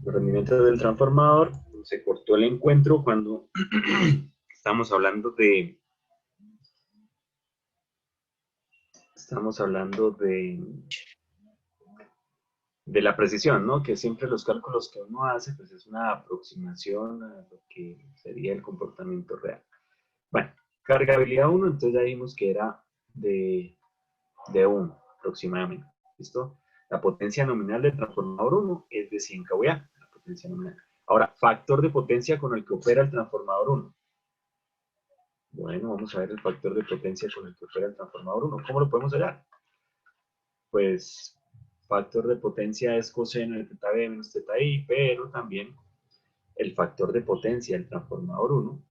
Los rendimientos del transformador, se cortó el encuentro cuando estamos hablando de la precisión, ¿no? Que siempre los cálculos que uno hace, pues es una aproximación a lo que sería el comportamiento real. Bueno, cargabilidad 1, entonces ya vimos que era de 1 aproximadamente. ¿Listo? La potencia nominal del transformador 1 es de 100 kVA, la potencia nominal. Ahora, factor de potencia con el que opera el transformador 1. Bueno, vamos a ver el factor de potencia con el que opera el transformador 1. ¿Cómo lo podemos hallar? Pues factor de potencia es coseno de teta B menos teta I, pero también el factor de potencia del transformador 1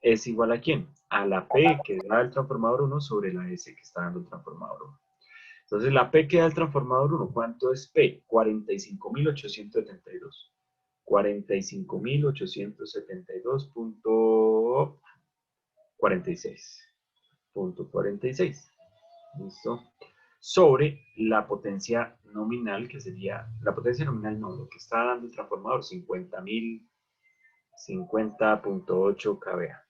es igual a ¿quién? A la P que da el transformador 1 sobre la S que está dando el transformador 1. Entonces la P que da el transformador 1, ¿cuánto es P? 45.872. 45.872.46. ¿Listo? Sobre la potencia nominal, que sería, la potencia nominal no, lo que está dando el transformador, 50.8 kVA.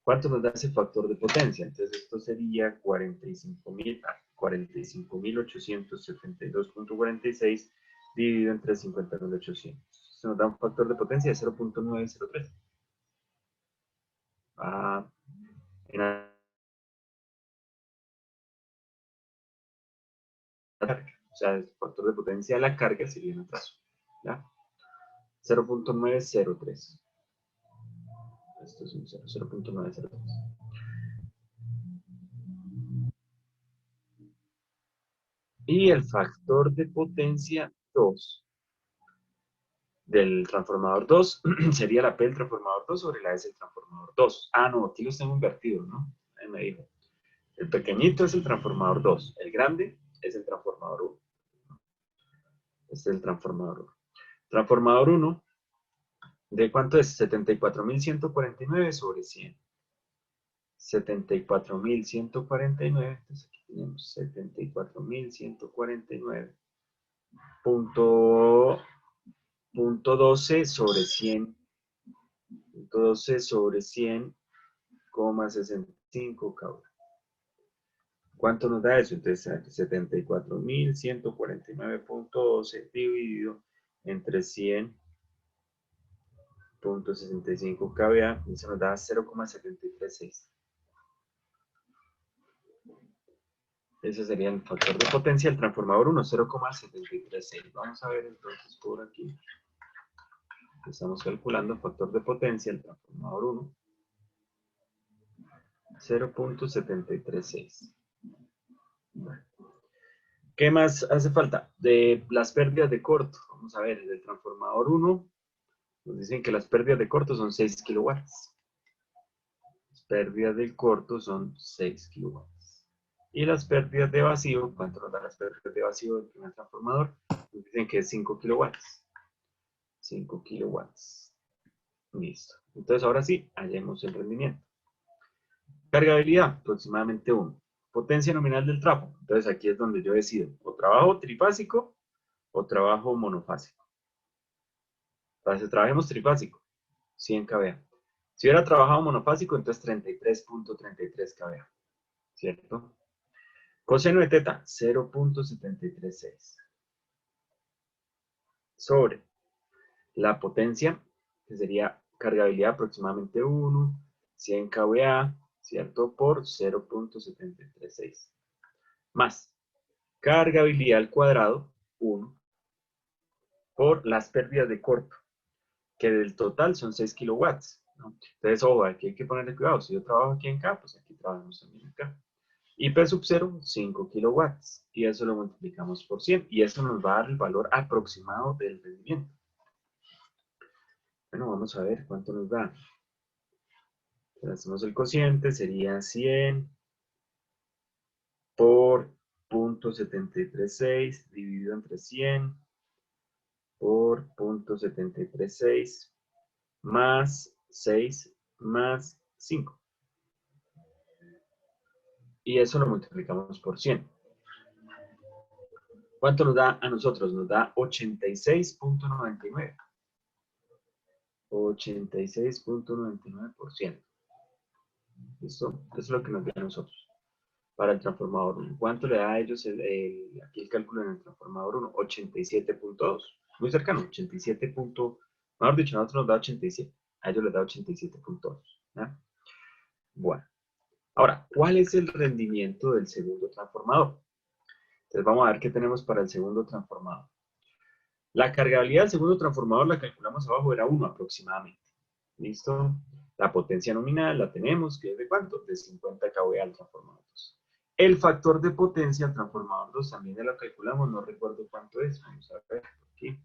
¿Cuánto nos da ese factor de potencia? Entonces esto sería 45.872.46 dividido entre 50.800. Esto nos da un factor de potencia de 0.903. En la carga. O sea, el factor de potencia de la carga sería en atraso. ¿Ya? 0.903. Esto es un 0.903. Y el factor de potencia 2 del transformador 2 sería la P del transformador 2 sobre la S del transformador 2. Ah, no, aquí los tengo invertidos, ¿no? Ahí me dijo. El pequeñito es el transformador 2, el grande es el transformador 1. Este es el transformador 1. Transformador 1, ¿de cuánto es? 74.149 sobre 100. 74.149, entonces aquí tenemos 74.149 punto 12 sobre 100, 12 sobre 100,65 kW. ¿Cuánto nos da eso? Entonces, 74.149.12 dividido entre 100.65 kVA, eso nos da 0,736. Ese sería el factor de potencia del transformador 1, 0,736. Vamos a ver entonces por aquí. Estamos calculando el factor de potencia del transformador 1. 0.736. ¿Qué más hace falta? De las pérdidas de corto. Vamos a ver, del transformador 1 nos dicen que las pérdidas de corto son 6 kilowatts. Las pérdidas del corto son 6 kilowatts. Y las pérdidas de vacío, ¿cuánto nos dan las pérdidas de vacío del primer transformador? Nos dicen que es 5 kilowatts. 5 kilowatts. Listo. Entonces ahora sí, hallemos el rendimiento. Cargabilidad, aproximadamente 1. Potencia nominal del trafo. Entonces aquí es donde yo decido, o trabajo trifásico o trabajo monofásico. Entonces trabajemos trifásico, 100 kVA. Si hubiera trabajado monofásico, entonces 33.33 kVA. ¿Cierto? Coseno de teta, 0.736. Sobre la potencia, que sería cargabilidad aproximadamente 1, 100 kVA, ¿cierto? Por 0.736. Más cargabilidad al cuadrado, 1, por las pérdidas de corto, que del total son 6 kilowatts, ¿no? Entonces, ojo, aquí hay que ponerle cuidado. Si yo trabajo aquí en K, pues aquí trabajamos también en K. Y P sub 0, 5 kilowatts. Y eso lo multiplicamos por 100. Y eso nos va a dar el valor aproximado del rendimiento. Bueno, vamos a ver cuánto nos da. Entonces, hacemos el cociente, sería 100 por 0.736 dividido entre 100 por 0.736 más 6 más 5. Y eso lo multiplicamos por 100. ¿Cuánto nos da a nosotros? Nos da 86.99. 86.99%. ¿Listo? Eso es lo que nos da a nosotros. Para el transformador 1. ¿Cuánto le da a ellos aquí el cálculo en el transformador 1? 87.2. Muy cercano, 87. Mejor dicho, a nosotros nos da 87. A ellos les da 87.2. Bueno. Ahora, ¿cuál es el rendimiento del segundo transformador? Entonces vamos a ver qué tenemos para el segundo transformador. La cargabilidad del segundo transformador la calculamos abajo, era 1 aproximadamente. ¿Listo? La potencia nominal la tenemos, que es de ¿cuánto? De 50 kVA al transformador 2. El factor de potencia al transformador 2 también ya lo calculamos, no recuerdo cuánto es. Vamos a ver aquí.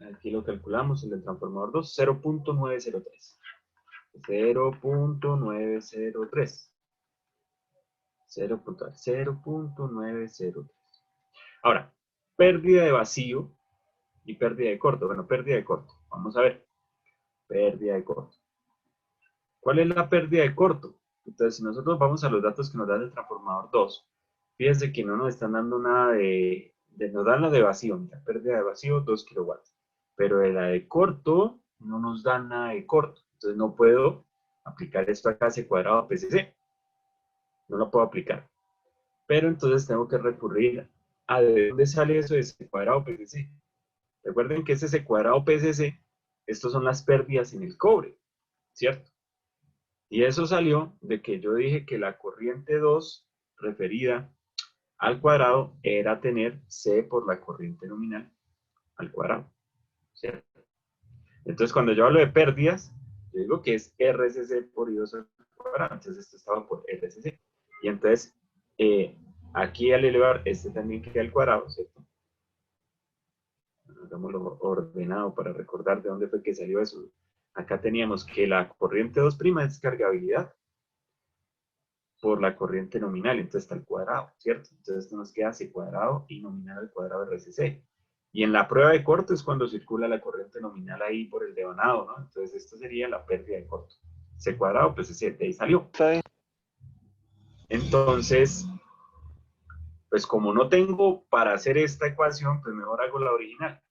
Aquí lo calculamos, el del transformador 2, 0.903. 0.903. 0.903. Ahora, pérdida de vacío y pérdida de corto. Bueno, pérdida de corto. Vamos a ver. Pérdida de corto. ¿Cuál es la pérdida de corto? Entonces, si nosotros vamos a los datos que nos da el transformador 2, fíjense que no nos están dando nada nos dan la de vacío, mira, pérdida de vacío 2 kilowatts. Pero de la de corto, no nos dan nada de corto. Entonces, no puedo aplicar esto acá, C cuadrado PCC. No lo puedo aplicar. Pero entonces tengo que recurrir a de dónde sale eso de C cuadrado PCC. Recuerden que ese C cuadrado PCC, estos son las pérdidas en el cobre, ¿cierto? Y eso salió de que yo dije que la corriente 2 referida al cuadrado era tener C por la corriente nominal al cuadrado, ¿cierto? Entonces, cuando yo hablo de pérdidas, yo digo que es RCC por I2 al cuadrado. Entonces, esto estaba por RCC. Y entonces, aquí al elevar, este también queda al cuadrado, ¿cierto? Hagámoslo ordenado para recordar de dónde fue que salió eso. Acá teníamos que la corriente 2' es cargabilidad por la corriente nominal, entonces está al cuadrado, ¿cierto? Entonces esto nos queda C cuadrado y nominal al cuadrado de RCC. Y en la prueba de corto es cuando circula la corriente nominal ahí por el devanado, ¿no? Entonces esto sería la pérdida de corto. C cuadrado, pues ese de ahí salió. Entonces, pues como no tengo para hacer esta ecuación, pues mejor hago la original.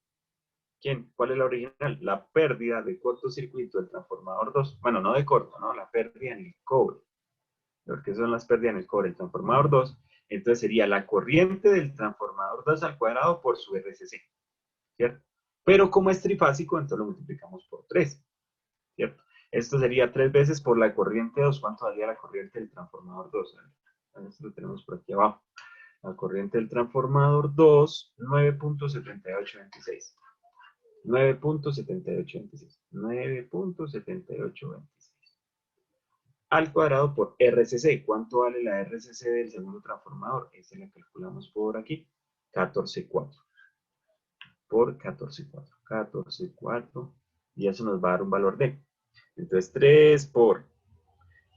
¿Cuál es la original? La pérdida de cortocircuito del transformador 2. Bueno, no de corto, ¿no? La pérdida en el cobre. Porque son las pérdidas en el cobre, el transformador 2. Entonces sería la corriente del transformador 2 al cuadrado por su RCC, ¿cierto? Pero como es trifásico, entonces lo multiplicamos por 3, ¿cierto? Esto sería 3 veces por la corriente 2. ¿Cuánto daría la corriente del transformador 2? Esto lo tenemos por aquí abajo. La corriente del transformador 2, 9.7826. 9.7826. 9.7826. Al cuadrado por RCC. ¿Cuánto vale la RCC del segundo transformador? Esta la calculamos por aquí. 14.4. Por 14.4. 14.4. Y eso nos va a dar un valor de. Entonces 3 por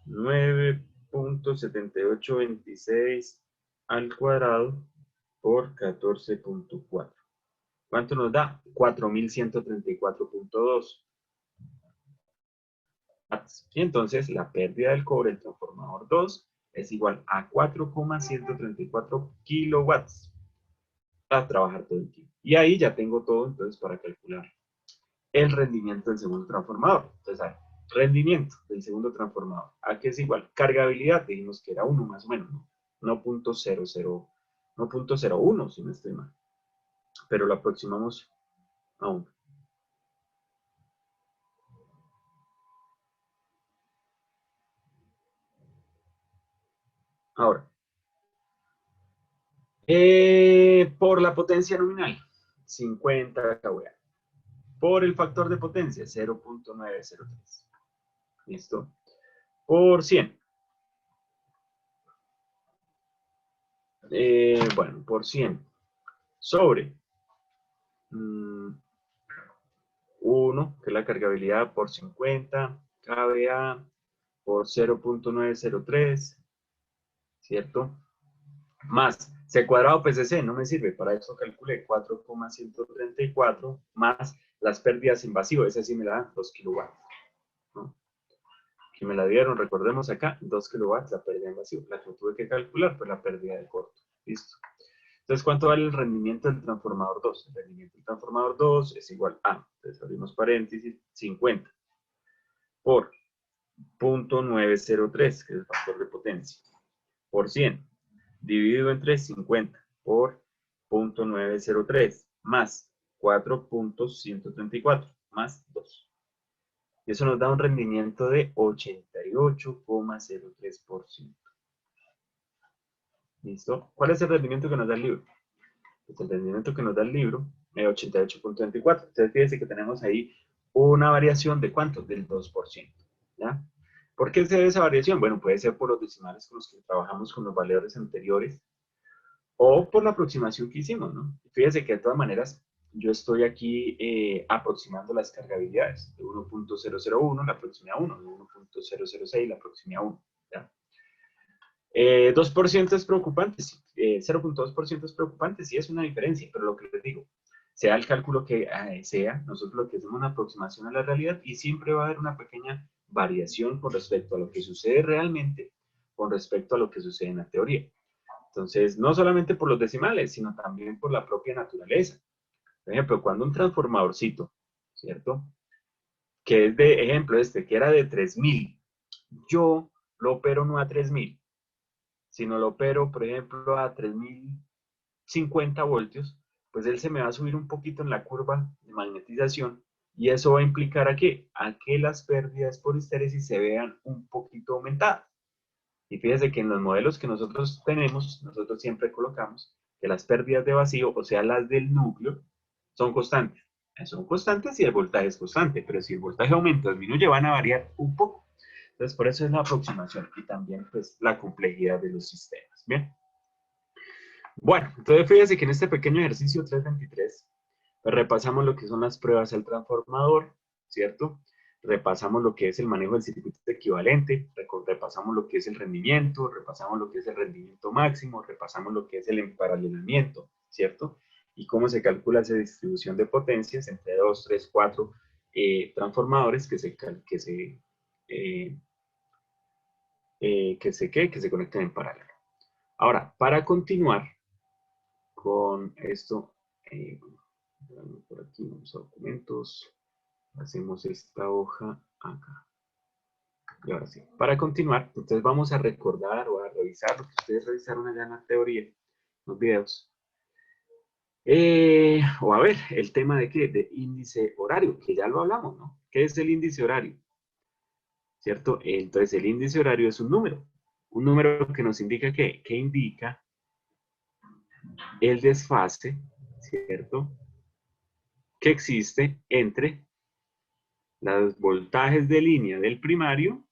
9.7826 al cuadrado por 14.4. ¿Cuánto nos da? 4.134.2. Y entonces la pérdida del cobre del transformador 2 es igual a 4,134 kilowatts a trabajar todo el tiempo. Y ahí ya tengo todo entonces para calcular el rendimiento del segundo transformador. Entonces, a ver, rendimiento del segundo transformador. ¿A qué es igual? Cargabilidad, dijimos que era 1 más o menos, ¿no? 1.00, 1.01 si no estoy mal. Pero lo aproximamos a 1. Ahora, por la potencia nominal, 50 kVA. Por el factor de potencia, 0.903. ¿Listo? Por 100. Bueno, por 100. Sobre 1, que es la cargabilidad, por 50 kVA, por 0.903, ¿cierto? Más C cuadrado PCC, no me sirve, para eso calculé 4,134 más las pérdidas en vacío, esa sí me da 2 kilowatts, ¿no? Ok, que me la dieron, recordemos acá, 2 kilowatts la pérdida en vacío. La que tuve que calcular fue la pérdida de corto. Listo. Entonces, ¿cuánto vale el rendimiento del transformador 2? El rendimiento del transformador 2 es igual a, entonces abrimos paréntesis, 50 por 0.903, que es el factor de potencia, por 100, dividido entre 50 por 0.903, más 4.134, más 2. Y eso nos da un rendimiento de 88,03%. ¿Listo? ¿Cuál es el rendimiento que nos da el libro? Pues el rendimiento que nos da el libro es 88,24. Entonces, fíjense que tenemos ahí una variación de ¿cuánto? Del 2%. ¿Ya? ¿Por qué se debe esa variación? Bueno, puede ser por los decimales con los que trabajamos con los valores anteriores o por la aproximación que hicimos, ¿no? Fíjense que de todas maneras yo estoy aquí aproximando las cargabilidades. De 1.001 la aproximé a 1, de 1.006 la aproximé a 1. ¿Ya? 2% es preocupante, sí. 0.2% es preocupante, sí es una diferencia, pero lo que les digo, sea el cálculo que sea, nosotros lo que hacemos es una aproximación a la realidad y siempre va a haber una pequeña variación con respecto a lo que sucede realmente, con respecto a lo que sucede en la teoría. Entonces, no solamente por los decimales, sino también por la propia naturaleza. Por ejemplo, cuando un transformadorcito, ¿cierto? Que es de ejemplo que era de 3000, yo lo opero no a 3000, sino lo opero, por ejemplo, a 3050 voltios, pues él se me va a subir un poquito en la curva de magnetización y eso va a implicar ¿a qué? A que las pérdidas por histéresis se vean un poquito aumentadas. Y fíjese que en los modelos que nosotros tenemos, nosotros siempre colocamos que las pérdidas de vacío, o sea, las del núcleo, son constantes. Son constantes si el voltaje es constante, pero si el voltaje aumenta o disminuye, van a variar un poco. Entonces, por eso es la aproximación y también pues, la complejidad de los sistemas. Bien. Bueno, entonces fíjese que en este pequeño ejercicio 323 pues, repasamos lo que son las pruebas al transformador, ¿cierto? Repasamos lo que es el manejo del circuito equivalente, repasamos lo que es el rendimiento, repasamos lo que es el rendimiento máximo, repasamos lo que es el emparalelamiento, ¿cierto? Y cómo se calcula esa distribución de potencias entre 2, 3, 4 transformadores que se conectan en paralelo. Ahora, para continuar con esto, por aquí vamos a documentos, hacemos esta hoja acá. Y ahora sí, para continuar, entonces vamos a recordar o a revisar lo que ustedes revisaron allá en la teoría, en los videos. O a ver, el tema de qué, de índice horario, que ya lo hablamos, ¿no? ¿Qué es el índice horario? ¿Cierto? Entonces el índice horario es un número que nos indica ¿qué? Que indica el desfase, ¿cierto? Que existe entre los voltajes de línea del primario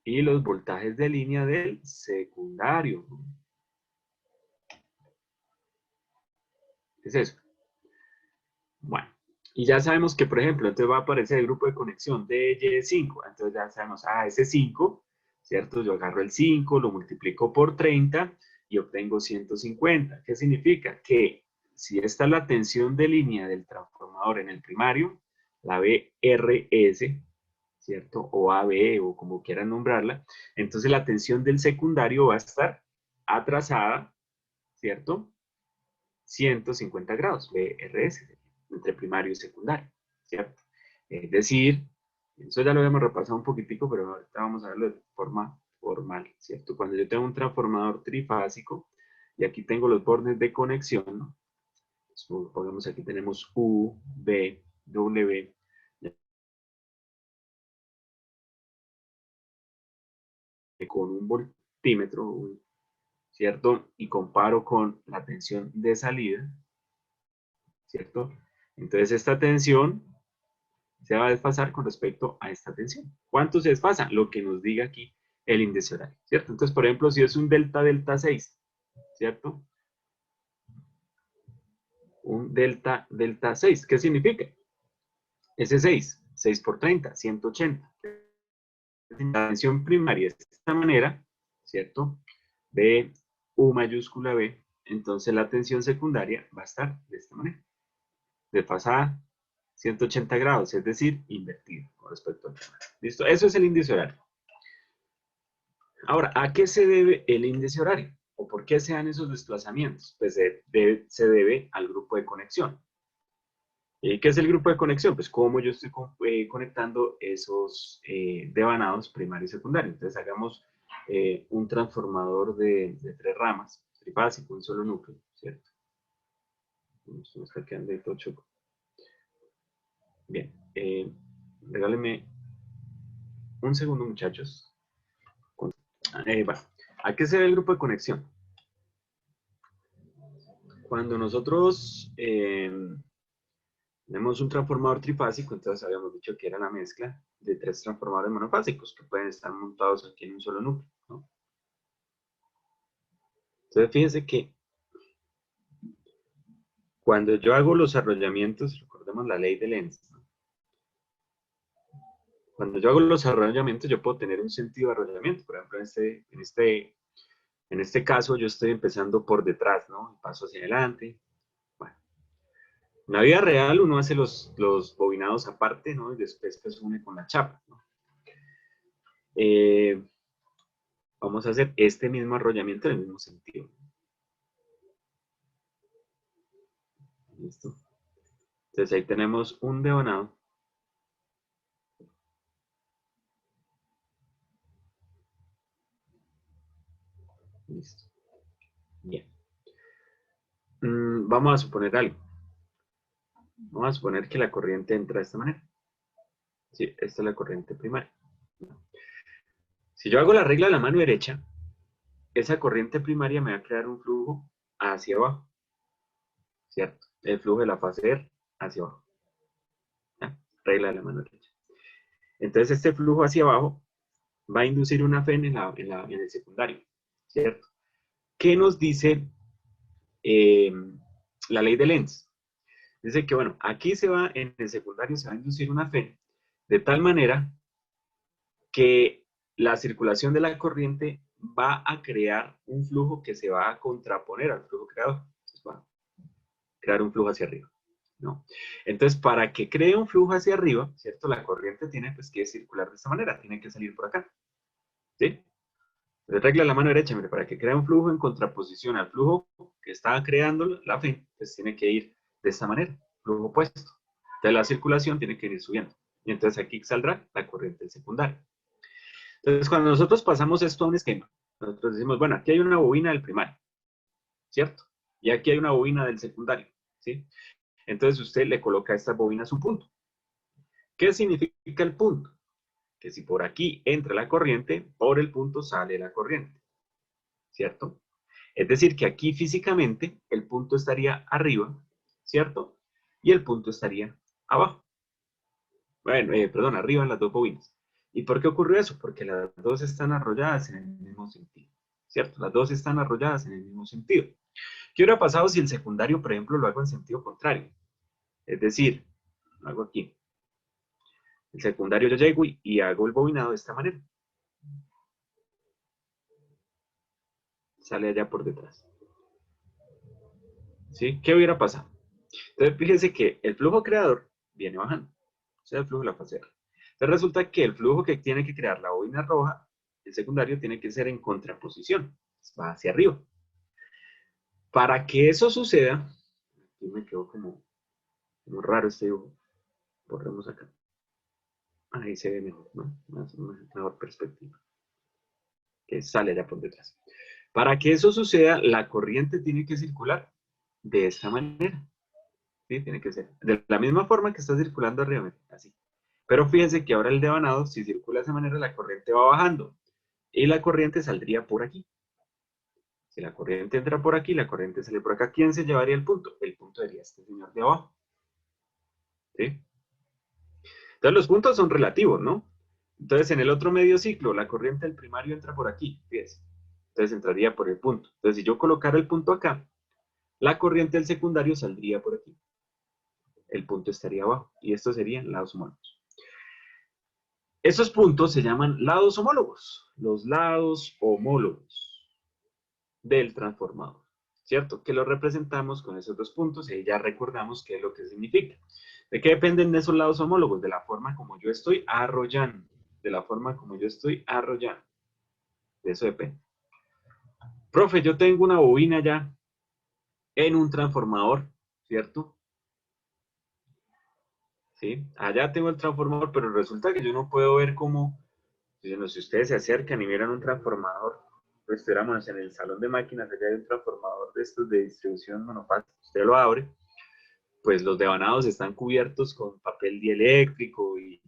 y los voltajes de línea del secundario. ¿Qué es eso? Bueno, y ya sabemos que, por ejemplo, entonces va a aparecer el grupo de conexión de Y5. Entonces ya sabemos, ese 5, ¿cierto? Yo agarro el 5, lo multiplico por 30 y obtengo 150. ¿Qué significa? Que si esta es la tensión de línea del transformador en el primario, la VRS, ¿cierto? O AB, o como quieran nombrarla, entonces la tensión del secundario va a estar atrasada, ¿cierto? 150 grados, VRS, entre primario y secundario, ¿cierto? Es decir, eso ya lo habíamos repasado un poquitico, pero ahorita vamos a verlo de forma formal, ¿cierto? Cuando yo tengo un transformador trifásico, y aquí tengo los bordes de conexión, ¿no? Pongamos aquí tenemos U, B, W, con un voltímetro, ¿cierto? Y comparo con la tensión de salida, ¿cierto? Entonces esta tensión se va a desfasar con respecto a esta tensión. ¿Cuánto se desfasa? Lo que nos diga aquí el índice horario, ¿cierto? Entonces, por ejemplo, si es un delta 6, ¿cierto? Un delta 6, ¿qué significa? Ese 6 por 30, 180. La tensión primaria es de esta manera, ¿cierto? B, U mayúscula B, entonces la tensión secundaria va a estar de esta manera, desfasada 180 grados, es decir, invertido con respecto al primario. ¿Listo? Eso es el índice horario. Ahora, ¿a qué se debe el índice horario? ¿O por qué se dan esos desplazamientos? Pues se debe al grupo de conexión. ¿Y qué es el grupo de conexión? Pues cómo yo estoy conectando esos devanados primario y secundario. Entonces hagamos un transformador de 3 ramas, trifásico, un solo núcleo, ¿cierto? Nos está quedando ahí todo choco. Bien, regálenme un segundo, muchachos. Bueno, ¿a qué se debe el grupo de conexión? Cuando nosotros tenemos un transformador trifásico, entonces habíamos dicho que era la mezcla de 3 transformadores monofásicos que pueden estar montados aquí en un solo núcleo, ¿no? Entonces fíjense que cuando yo hago los arrollamientos, recordemos la ley de Lenz, ¿no? Cuando yo hago los arrollamientos, yo puedo tener un sentido de arrollamiento. Por ejemplo, en este caso, yo estoy empezando por detrás, ¿no? Y paso hacia adelante. Bueno, en la vida real uno hace los bobinados aparte, ¿no? Y después se une con la chapa, ¿no? Vamos a hacer este mismo arrollamiento en el mismo sentido. ¿Listo? Entonces ahí tenemos un devanado. Listo. Bien. Vamos a suponer algo. Vamos a suponer que la corriente entra de esta manera. Sí, esta es la corriente primaria. Si yo hago la regla de la mano derecha, esa corriente primaria me va a crear un flujo hacia abajo, ¿cierto? El flujo de la fase R hacia abajo. ¿Ya? Regla de la mano derecha. Entonces este flujo hacia abajo va a inducir una FEN en el secundario, ¿cierto? ¿Qué nos dice la ley de Lenz? Dice que, bueno, aquí en el secundario se va a inducir una FEN de tal manera que la circulación de la corriente va a crear un flujo que se va a contraponer al flujo creado. Entonces, va a crear un flujo hacia arriba, ¿no? Entonces, para que cree un flujo hacia arriba, ¿cierto? La corriente tiene pues, que circular de esta manera, tiene que salir por acá, ¿sí? Entonces, regla la mano derecha, mire, para que crea un flujo en contraposición al flujo que estaba creando la FEN, pues tiene que ir de esta manera, flujo opuesto. Entonces, la circulación tiene que ir subiendo. Y entonces aquí saldrá la corriente secundaria. Entonces, cuando nosotros pasamos esto a un esquema, nosotros decimos, bueno, aquí hay una bobina del primario, ¿cierto? Y aquí hay una bobina del secundario, ¿sí? Entonces usted le coloca a estas bobinas un punto. ¿Qué significa el punto? Que si por aquí entra la corriente, por el punto sale la corriente, ¿cierto? Es decir, que aquí físicamente el punto estaría arriba, ¿cierto? Y el punto estaría abajo. Bueno, perdón, arriba en las dos bobinas. ¿Y por qué ocurrió eso? Porque las dos están arrolladas en el mismo sentido, ¿cierto? Las dos están arrolladas en el mismo sentido. ¿Qué hubiera pasado si el secundario, por ejemplo, lo hago en sentido contrario? Es decir, lo hago aquí. El secundario yo llego y hago el bobinado de esta manera. Sale allá por detrás. ¿Sí? ¿Qué hubiera pasado? Entonces, fíjense que el flujo creador viene bajando. O sea, el flujo de la fase R. Entonces, resulta que el flujo que tiene que crear la bobina roja, el secundario, tiene que ser en contraposición. Va hacia arriba. Para que eso suceda, aquí me quedó como raro este dibujo. Borremos acá. Ahí se ve mejor, ¿no? Mejor perspectiva. Que sale allá por detrás. Para que eso suceda, la corriente tiene que circular de esta manera. ¿Sí? Tiene que ser de la misma forma que está circulando arriba, así. Pero fíjense que ahora el devanado, si circula de esa manera, la corriente va bajando. Y la corriente saldría por aquí. Si la corriente entra por aquí, la corriente sale por acá. ¿Quién se llevaría el punto? El punto sería este señor de abajo. ¿Sí? Entonces los puntos son relativos, ¿no? Entonces en el otro medio ciclo, la corriente del primario entra por aquí, fíjense. Entonces entraría por el punto. Entonces si yo colocara el punto acá, la corriente del secundario saldría por aquí. El punto estaría abajo. Y estos serían lados homólogos. Esos puntos se llaman lados homólogos. Los lados homólogos del transformador. ¿cierto? Que lo representamos con esos dos puntos y ya recordamos qué es lo que significa. ¿De qué dependen esos lados homólogos? De la forma como yo estoy arrollando. De la forma como yo estoy arrollando. De eso depende. Profe, yo tengo una bobina ya en un transformador, ¿cierto? ¿Sí? Allá tengo el transformador, pero resulta que yo no puedo ver cómo, si ustedes se acercan y miran un transformador, pues estuviéramos en el salón de máquinas, allá hay un transformador de estos de distribución monofásica, usted lo abre, pues los devanados están cubiertos con papel dieléctrico y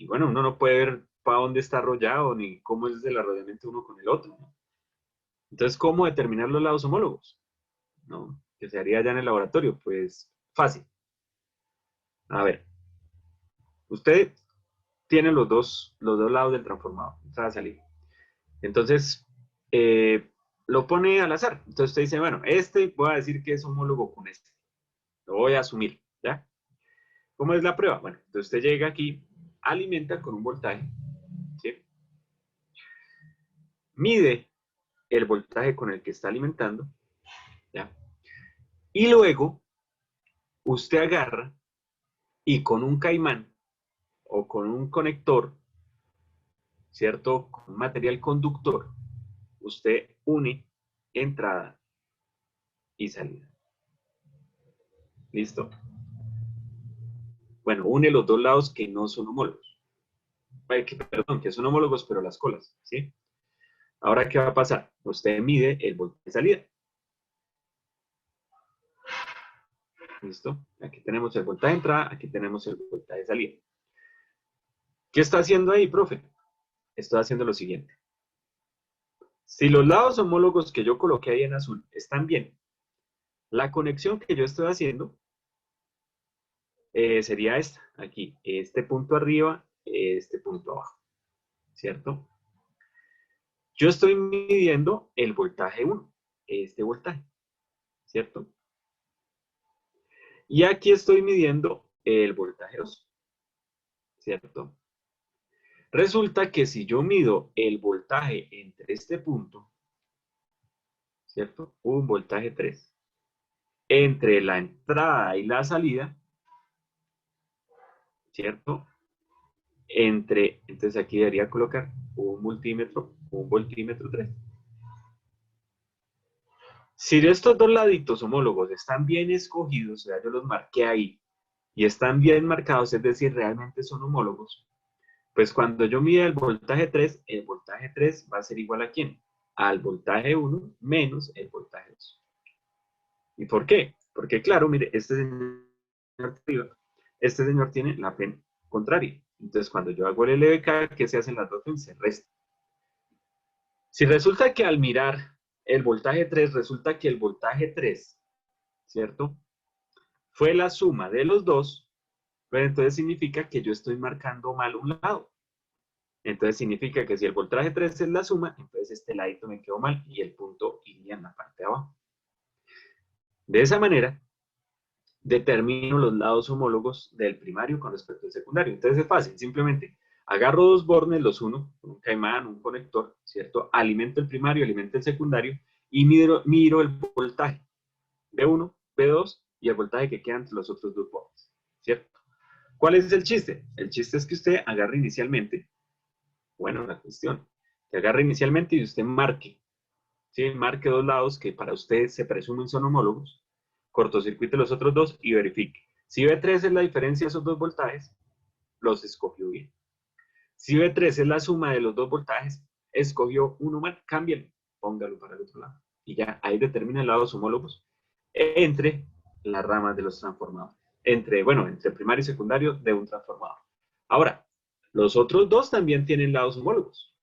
bueno, uno no puede ver para dónde está arrollado ni cómo es el arrollamiento uno con el otro, ¿no? Entonces, ¿cómo determinar los lados homólogos? ¿No? ¿Qué se haría ya en el laboratorio? Pues fácil. A ver, usted tiene los dos lados del transformador, entrada y salida. Entonces, lo pone al azar. Entonces usted dice, bueno, este voy a decir que es homólogo con este. Lo voy a asumir, ¿ya? ¿Cómo es la prueba? Bueno, entonces usted llega aquí, alimenta con un voltaje, ¿sí? Mide el voltaje con el que está alimentando, ¿ya? Y luego usted agarra y con un caimán o con un conector, ¿cierto? Con un material conductor, usted une entrada y salida. ¿Listo? Bueno, une los dos lados que no son homólogos. Perdón, que son homólogos, pero las colas, ¿sí? Ahora, ¿qué va a pasar? Usted mide el voltaje de salida. ¿Listo? Aquí tenemos el voltaje de entrada, aquí tenemos el voltaje de salida. ¿Qué está haciendo ahí, profe? Estoy haciendo lo siguiente. Si los lados homólogos que yo coloqué ahí en azul están bien, la conexión que yo estoy haciendo sería esta, aquí, este punto arriba, este punto abajo, ¿cierto? Yo estoy midiendo el voltaje 1, este voltaje, ¿cierto? Y aquí estoy midiendo el voltaje 2, ¿cierto? Resulta que si yo mido el voltaje entre este punto, ¿cierto? Un voltaje 3, entre la entrada y la salida, ¿cierto? Entonces aquí debería colocar un voltímetro 3. Si estos dos laditos homólogos están bien escogidos, o sea, yo los marqué ahí, y están bien marcados, es decir, realmente son homólogos, pues cuando yo mida el voltaje 3 va a ser igual a ¿quién? Al voltaje 1 menos el voltaje 2. ¿Y por qué? Porque claro, mire, este señor tiene la pen contraria. Entonces, cuando yo hago el LBK, ¿qué se hacen las dos pens? Se resta. Si resulta que al mirar el voltaje 3, resulta que el voltaje 3, ¿cierto? Fue la suma de los dos, pues entonces significa que yo estoy marcando mal un lado. Entonces significa que si el voltaje 3 es la suma, entonces este ladito me quedó mal y el punto iría en la parte de abajo. De esa manera, determino los lados homólogos del primario con respecto al secundario. Entonces es fácil, simplemente agarro dos bornes, los uno, un caimán, un conector, ¿cierto? Alimento el primario, alimento el secundario y miro el voltaje, B1, B2 y el voltaje que queda entre los otros dos bornes, ¿cierto? ¿Cuál es el chiste? El chiste es que usted agarre inicialmente, bueno, la cuestión, que agarre inicialmente y usted marque, ¿sí? Marque dos lados que para usted se presumen son homólogos, cortocircuite los otros dos y verifique. Si B3 es la diferencia de esos dos voltajes, los escogió bien. Si B3 es la suma de los dos voltajes, escogió uno mal, cámbialo, póngalo para el otro lado. Y ya ahí determina lados homólogos entre las ramas de los transformadores. Entre primario y secundario de un transformador. Ahora, los otros dos también tienen lados homólogos,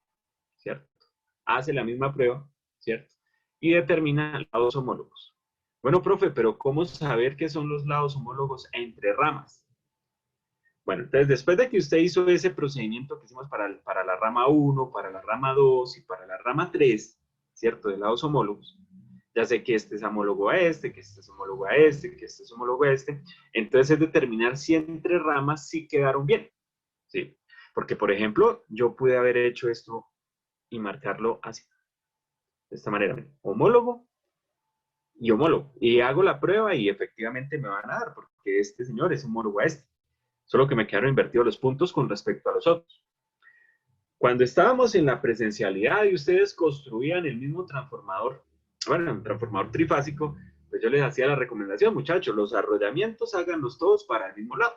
¿cierto? Hace la misma prueba, ¿cierto? Y determina lados homólogos. Bueno, profe, pero ¿cómo saber qué son los lados homólogos entre ramas? Bueno, entonces después de que usted hizo ese procedimiento que hicimos para la rama 1, para la rama 2 y para la rama 3, ¿cierto? De lados homólogos, ya sé que este es homólogo a este, que este es homólogo a este, que este es homólogo a este, entonces es determinar si entre ramas sí quedaron bien, ¿sí? Porque, por ejemplo, yo pude haber hecho esto y marcarlo así, de esta manera, homólogo y homólogo. Y hago la prueba y efectivamente me van a dar, porque este señor es homólogo a este. Solo que me quedaron invertidos los puntos con respecto a los otros. Cuando estábamos en la presencialidad y ustedes construían el mismo transformador, bueno, un transformador trifásico, pues yo les hacía la recomendación, muchachos, los arrollamientos háganlos todos para el mismo lado.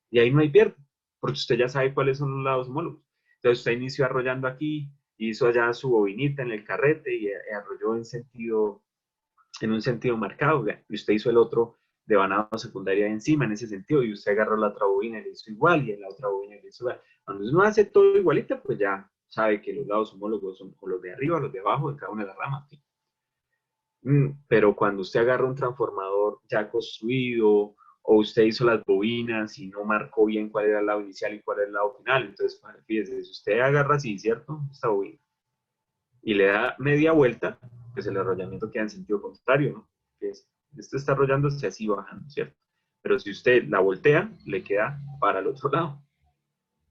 Y ahí no hay pierde, porque usted ya sabe cuáles son los lados homólogos. Entonces usted inició arrollando aquí, hizo allá su bobinita en el carrete y arrolló en un sentido marcado, y usted hizo el otro de vanado secundaria encima en ese sentido, y usted agarró la otra bobina y le hizo igual, y en la otra bobina le hizo igual. Cuando uno hace todo igualito, pues ya sabe que los lados homólogos son o los de arriba, los de abajo, de cada una de las ramas. ¿Sí? Pero cuando usted agarra un transformador ya construido, o usted hizo las bobinas y no marcó bien cuál era el lado inicial y cuál era el lado final, entonces, fíjese, si usted agarra así, ¿cierto? Esta bobina, y le da media vuelta, pues el arrollamiento queda en sentido contrario, ¿no? Que es, esto está arrollándose así bajando, ¿cierto? Pero si usted la voltea, le queda para el otro lado.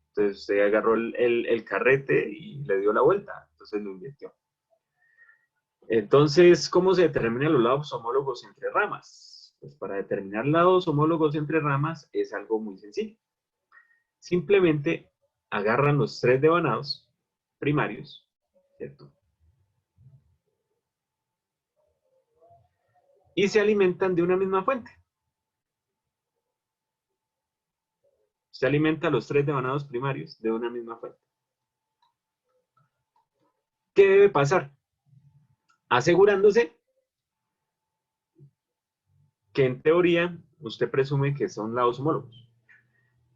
Entonces usted agarró el carrete y le dio la vuelta, entonces lo invirtió. Entonces, ¿cómo se determinan los lados homólogos entre ramas? Pues para determinar lados homólogos entre ramas es algo muy sencillo. Simplemente agarran los tres devanados primarios, ¿cierto? Y se alimentan de una misma fuente. Se alimenta a los tres devanados primarios de una misma fuente. ¿Qué debe pasar? Asegurándose que en teoría usted presume que son lados homólogos,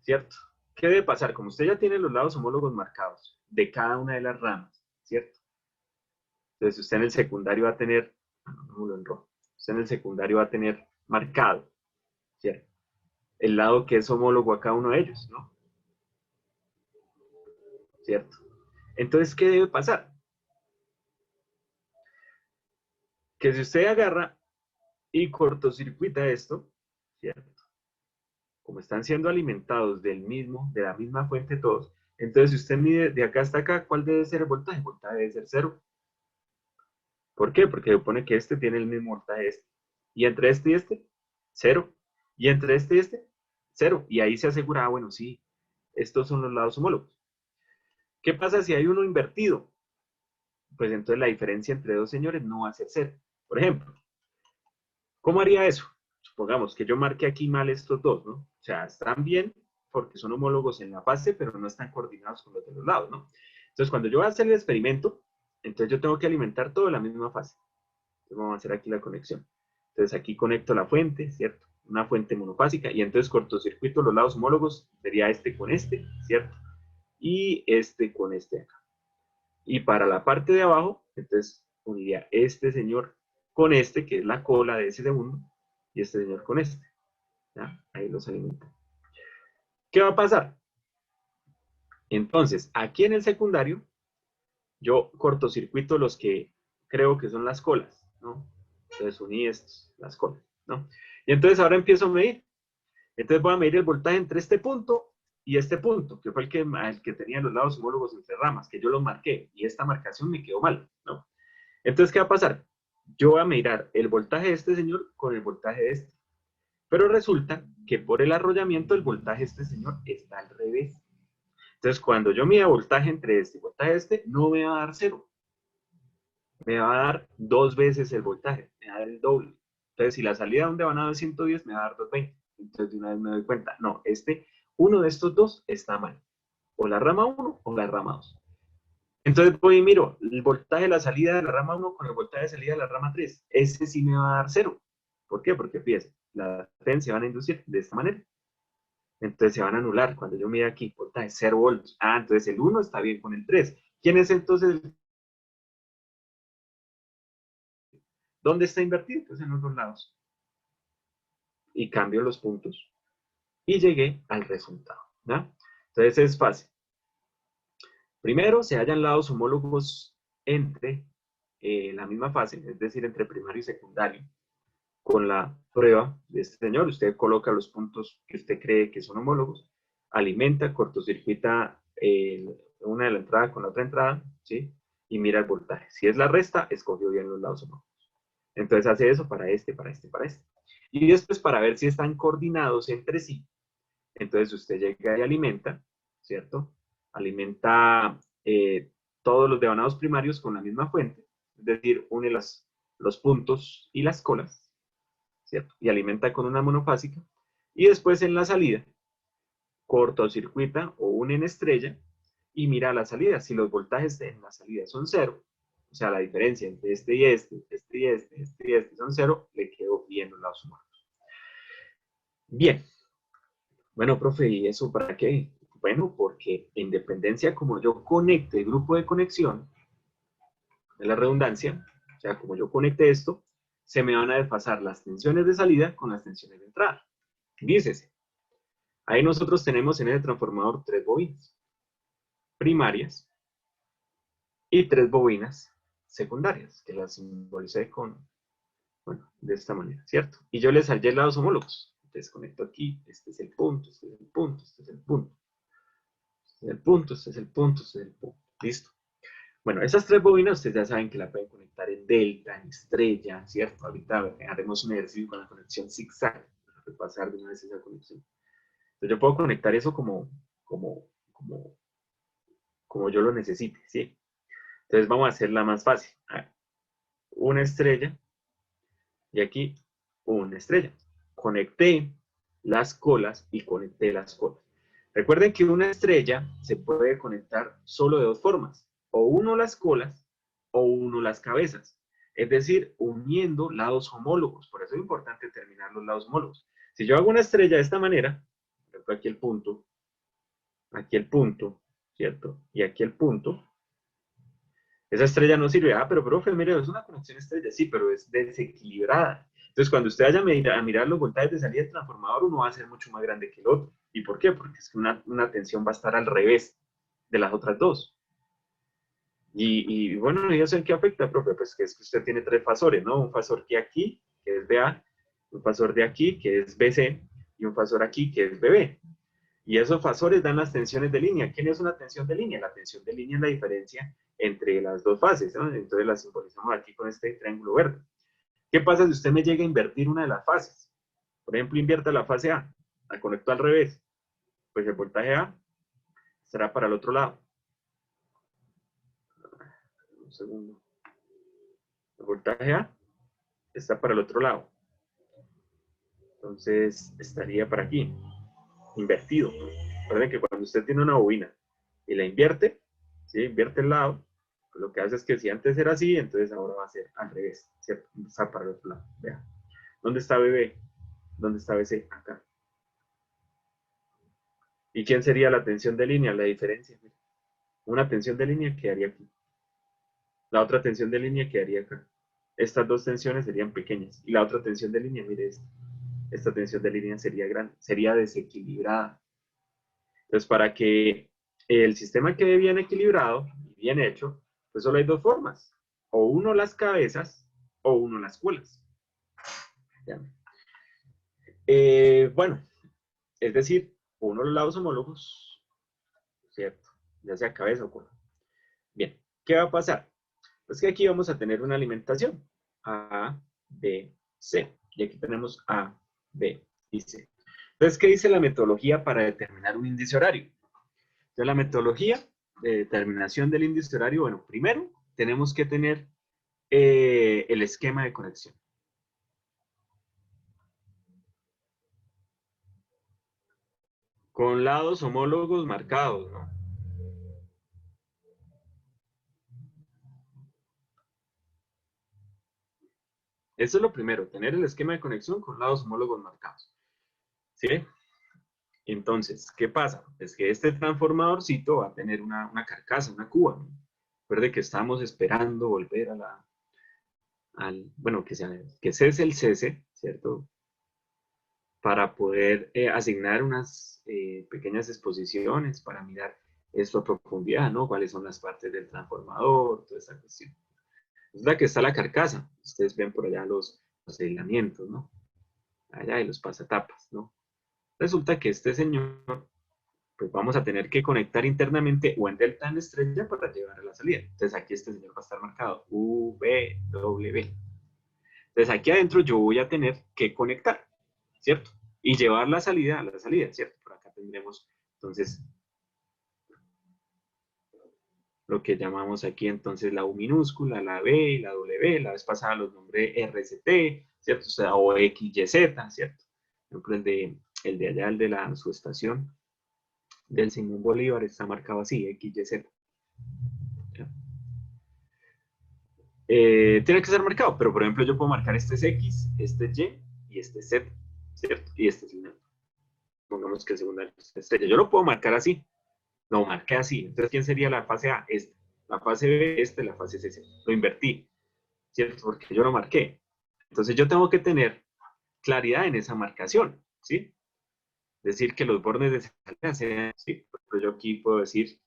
¿cierto? ¿Qué debe pasar? Como usted ya tiene los lados homólogos marcados de cada una de las ramas, ¿cierto? Entonces usted en el secundario va a tener, no en rojo, usted en el secundario va a tener marcado, ¿cierto? El lado que es homólogo a cada uno de ellos, ¿no? ¿Cierto? Entonces, ¿qué debe pasar? Que si usted agarra y cortocircuita esto, ¿cierto? Como están siendo alimentados de la misma fuente todos, entonces si usted mide de acá hasta acá, ¿cuál debe ser el voltaje? El voltaje debe ser cero. ¿Por qué? Porque supone que este tiene el mismo voltaje este. Y entre este y este, cero. Y entre este y este, cero. Y ahí se asegura, bueno, sí, estos son los lados homólogos. ¿Qué pasa si hay uno invertido? Pues entonces la diferencia entre dos señores no va a ser cero. Por ejemplo, ¿cómo haría eso? Supongamos que yo marque aquí mal estos dos, ¿no? O sea, están bien porque son homólogos en la fase, pero no están coordinados con los de los lados, ¿no? Entonces, cuando yo voy a hacer el experimento, entonces yo tengo que alimentar todo en la misma fase. Entonces, vamos a hacer aquí la conexión. Entonces, aquí conecto la fuente, ¿cierto? Una fuente monofásica, y entonces cortocircuito los lados homólogos, sería este con este, ¿cierto? Y este con este acá. Y para la parte de abajo, entonces uniría este señor con este, que es la cola de ese segundo, y este señor con este. ¿Ya? Ahí los alimenta. ¿Qué va a pasar? Entonces, aquí en el secundario, yo cortocircuito los que creo que son las colas, ¿no? Entonces uní estos, las colas, ¿no? Y entonces ahora empiezo a medir. Entonces voy a medir el voltaje entre este punto y este punto, que fue el que tenía los lados homólogos entre ramas, que yo los marqué, y esta marcación me quedó mal, ¿no? Entonces, ¿qué va a pasar? Yo voy a mirar el voltaje de este señor con el voltaje de este. Pero resulta que por el arrollamiento el voltaje de este señor está al revés. Entonces, cuando yo mida voltaje entre este y voltaje de este, no me va a dar cero. Me va a dar dos veces el voltaje, me va a dar el doble. Entonces, si la salida donde van a dar 110, me va a dar 220. Entonces, de una vez me doy cuenta, no, uno de estos dos está mal. O la rama 1 o la rama 2. Entonces voy y miro el voltaje de la salida de la rama 1 con el voltaje de salida de la rama 3. Ese sí me va a dar cero. ¿Por qué? Porque fíjense, las TEN se van a inducir de esta manera. Entonces se van a anular. Cuando yo miro aquí, voltaje 0 volts. Ah, entonces el 1 está bien con el 3. ¿Quién es entonces? ¿Dónde está invertido? Entonces en los dos lados. Y cambio los puntos. Y llegué al resultado. ¿no? Entonces es fácil. Primero, se hallan lados homólogos entre la misma fase, es decir, entre primario y secundario. Con la prueba de este señor, usted coloca los puntos que usted cree que son homólogos, alimenta, cortocircuita una de la entrada con la otra entrada, ¿sí? Y mira el voltaje. Si es la resta, escogió bien los lados homólogos. Entonces hace eso para este, para este, para este. Y después para ver si están coordinados entre sí. Entonces usted llega y alimenta, ¿cierto? Alimenta todos los devanados primarios con la misma fuente, es decir, une los puntos y las colas, ¿cierto? Y alimenta con una monofásica. Y después en la salida, cortocircuita o une en estrella y mira la salida. Si los voltajes en la salida son cero, o sea, la diferencia entre este y este, este y este, este y este son cero, le quedó bien los lados humanos. Bien. Bueno, profe, ¿y eso para qué? Bueno, porque en dependencia como yo conecte el grupo de conexión, de la redundancia, o sea, como yo conecte esto, se me van a desfasar las tensiones de salida con las tensiones de entrada. Dícese, ahí nosotros tenemos en el transformador 3 bobinas primarias y 3 bobinas secundarias, que las simbolicé con, bueno, de esta manera, ¿cierto? Y yo les hallé lados homólogos. Entonces conecto aquí, este es el punto, este es el punto, este es el punto. Este es el punto, este es el punto, este es el punto. Listo. Bueno, esas 3 bobinas ustedes ya saben que la pueden conectar en delta, en estrella, ¿cierto? Ahorita haremos un ejercicio con la conexión zigzag, para repasar de una vez esa conexión. Entonces yo puedo conectar eso como yo lo necesite, ¿sí? Entonces vamos a hacerla más fácil. Una estrella y aquí una estrella. Conecté las colas y conecté las colas. Recuerden que una estrella se puede conectar solo de dos formas, o uno las colas o uno las cabezas, es decir, uniendo lados homólogos. Por eso es importante terminar los lados homólogos. Si yo hago una estrella de esta manera, por ejemplo, aquí el punto, ¿cierto? Y aquí el punto, esa estrella no sirve. Ah, pero profe, mire, es una conexión estrella. Sí, pero es desequilibrada. Entonces, cuando usted vaya a mirar los voltajes de salida del transformador, uno va a ser mucho más grande que el otro. ¿Y por qué? Porque es que una tensión va a estar al revés de las otras dos. Y bueno, ¿y eso en qué afecta, profe? Pues que es que usted tiene 3 fasores, ¿no? Un fasor que aquí, que es BA, un fasor de aquí, que es BC, y un fasor aquí, que es BB. Y esos fasores dan las tensiones de línea. ¿Quién es una tensión de línea? La tensión de línea es la diferencia entre las dos fases, ¿no? Entonces la simbolizamos aquí con este triángulo verde. ¿Qué pasa si usted me llega a invertir una de las fases? Por ejemplo, invierta la fase A, la conecto al revés. Pues el voltaje A será para el otro lado. Un segundo. El voltaje A está para el otro lado. Entonces estaría para aquí, invertido. Recuerden que cuando usted tiene una bobina y la invierte, ¿sí? Invierte el lado, pues lo que hace es que si antes era así, entonces ahora va a ser al revés, ¿cierto? Está para el otro lado. Vean. ¿Dónde está BB? ¿Dónde está BC? Acá. ¿Y quién sería la tensión de línea? La diferencia. Una tensión de línea quedaría aquí. La otra tensión de línea quedaría acá. Estas dos tensiones serían pequeñas. Y la otra tensión de línea, mire esta. Esta tensión de línea sería grande, sería desequilibrada. Entonces, para que el sistema quede bien equilibrado y bien hecho, pues solo hay dos formas. O uno las cabezas o uno las colas. Bueno, es decir, uno los lados homólogos, ¿cierto? Ya sea cabeza o cola. Bien, ¿qué va a pasar? Pues que aquí vamos a tener una alimentación. A, B, C. Y aquí tenemos A, B y C. Entonces, ¿qué dice la metodología para determinar un índice horario? Entonces, la metodología de determinación del índice horario, bueno, primero tenemos que tener el esquema de conexión. Con lados homólogos marcados, ¿no? Eso es lo primero, tener el esquema de conexión con lados homólogos marcados. ¿Sí? Entonces, ¿qué pasa? Es que este transformadorcito va a tener una carcasa, una cuba, ¿no? Recuerde que estamos esperando volver bueno, que cese el cese, ¿cierto? Para poder asignar unas pequeñas exposiciones para mirar esto a profundidad, ¿no? Cuáles son las partes del transformador, toda esa cuestión. Es la que está la carcasa. Ustedes ven por allá los aislamientos, ¿no? Allá y los pasatapas, ¿no? Resulta que este señor, pues vamos a tener que conectar internamente o en delta en estrella para llevar a la salida. Entonces aquí este señor va a estar marcado UVW. Entonces aquí adentro yo voy a tener que conectar, ¿cierto? Y llevar la salida a la salida, ¿cierto? Por acá tendremos, entonces, lo que llamamos aquí entonces la U minúscula, la B y la W, la vez pasada los nombré RCT, ¿cierto? O sea, o XYZ, ¿cierto? Por ejemplo, el de allá, el de la subestación del Simón Bolívar está marcado así, XYZ. Tiene que ser marcado, pero por ejemplo yo puedo marcar este es X, este es Y y este es Z, ¿cierto? Y este es el neutro. Pongamos que el secundario es estrella. Yo lo puedo marcar así, lo marqué así. Entonces, ¿quién sería la fase A? Esta. La fase B, este, la fase C. Lo invertí, ¿cierto? Porque yo lo marqué. Entonces yo tengo que tener claridad en esa marcación, ¿sí? Decir que los bordes de salida sean, ¿sí? Por ejemplo, yo aquí puedo decir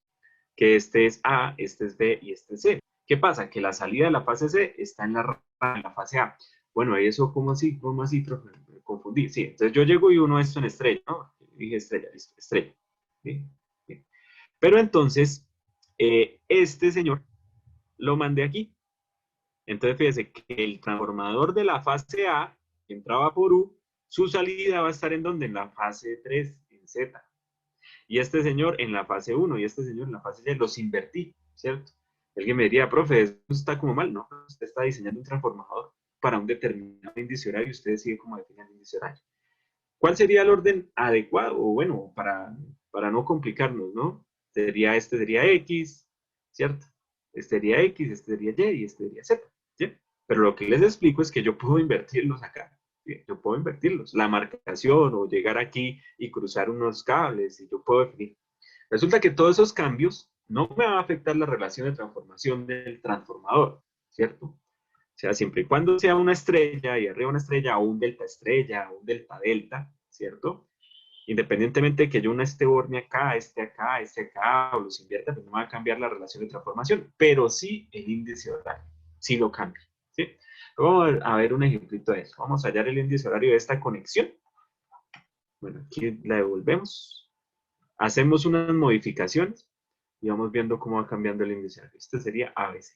que este es A, este es B y este es C. ¿Qué pasa? Que la salida de la fase C está en la fase A. Bueno, eso, ¿cómo así? ¿Cómo así, profe? Me confundí. Sí, entonces yo llego y uno esto en estrella, ¿no? Dije estrella, listo, estrella. ¿Sí? ¿Sí? Pero entonces, este señor lo mandé aquí. Entonces, fíjese que el transformador de la fase A, que entraba por U, su salida va a estar en donde? En la fase 3, en Z. Y este señor en la fase 1 y este señor en la fase 2, los invertí, ¿cierto? Alguien me diría, profe, eso está como mal, ¿no? Usted está diseñando un transformador para un determinado índice horario y usted decide cómo definir el índice horario. ¿Cuál sería el orden adecuado? O bueno, para no complicarnos, ¿no? Este sería X, ¿cierto? Este sería X, este sería Y y este sería Z, ¿sí? Pero lo que les explico es que yo puedo invertirlos acá. ¿Sí? Yo puedo invertirlos. La marcación o llegar aquí y cruzar unos cables y yo puedo definir. Resulta que todos esos cambios no me van a afectar la relación de transformación del transformador, ¿cierto? O sea, siempre y cuando sea una estrella y arriba una estrella o un delta estrella o un delta delta, ¿cierto? Independientemente de que yo una esté borne acá, este acá, o los invierta, pues no va a cambiar la relación de transformación, pero sí el índice horario, sí lo cambia, ¿sí? Vamos a ver un ejemplito de eso. Vamos a hallar el índice horario de esta conexión. Bueno, aquí la devolvemos. Hacemos unas modificaciones y vamos viendo cómo va cambiando el índice horario. Este sería ABC.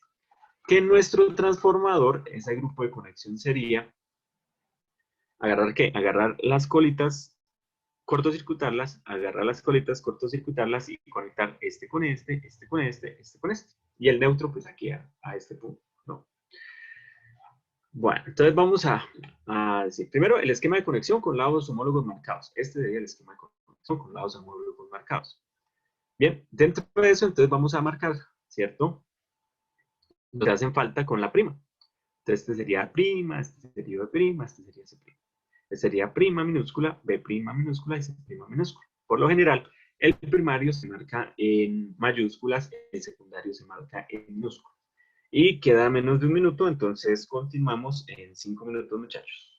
Que nuestro transformador, ese grupo de conexión sería agarrar ¿qué? Agarrar las colitas, cortocircuitarlas, agarrar las colitas, cortocircuitarlas y conectar este con este con este con este. Y el neutro, pues aquí a este punto, ¿no? Bueno, entonces vamos a decir, primero el esquema de conexión con lados homólogos marcados. Este sería el esquema de conexión con lados homólogos marcados. Bien, dentro de eso, entonces vamos a marcar, ¿cierto? Lo que hacen falta con la prima. Entonces, este sería prima, este sería B prima, este sería C prima. Este sería prima minúscula, B prima minúscula y C prima minúscula. Por lo general, el primario se marca en mayúsculas, el secundario se marca en minúsculas. Y queda menos de un minuto, entonces continuamos en 5 minutos, muchachos.